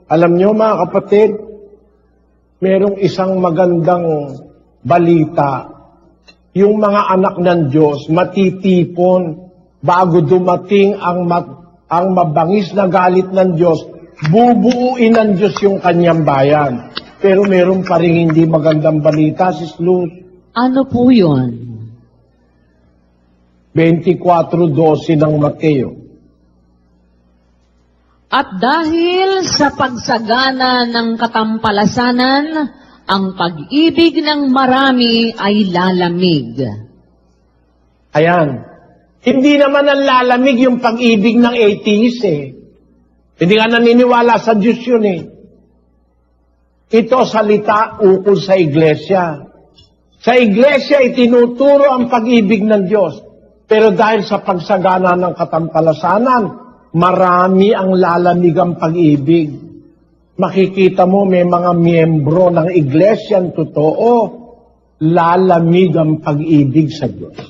Alam nyo mga kapatid, merong isang magandang balita. Yung mga anak ng Diyos, matitipon bago dumating ang mabangis na galit ng Diyos, bubuuin ng Diyos yung kanyang bayan. Pero meron pa rin hindi magandang balita, Sis Luz. Ano po yun? 24:12 ng Mateo. At dahil sa pagsagana ng katampalasanan, ang pag-ibig ng marami ay lalamig. Ayan. Hindi naman ang lalamig yung pag-ibig ng atheist eh. Hindi nga naniniwala sa Diyos yun eh. Ito salita ukol sa iglesia. Sa iglesia itinuturo ang pag-ibig ng Diyos. Pero dahil sa pagsagana ng katampalasanan, marami ang lalamig ang pag-ibig. Makikita mo may mga miyembro ng iglesyang totoo, lalamig ang pag-ibig sa Diyos.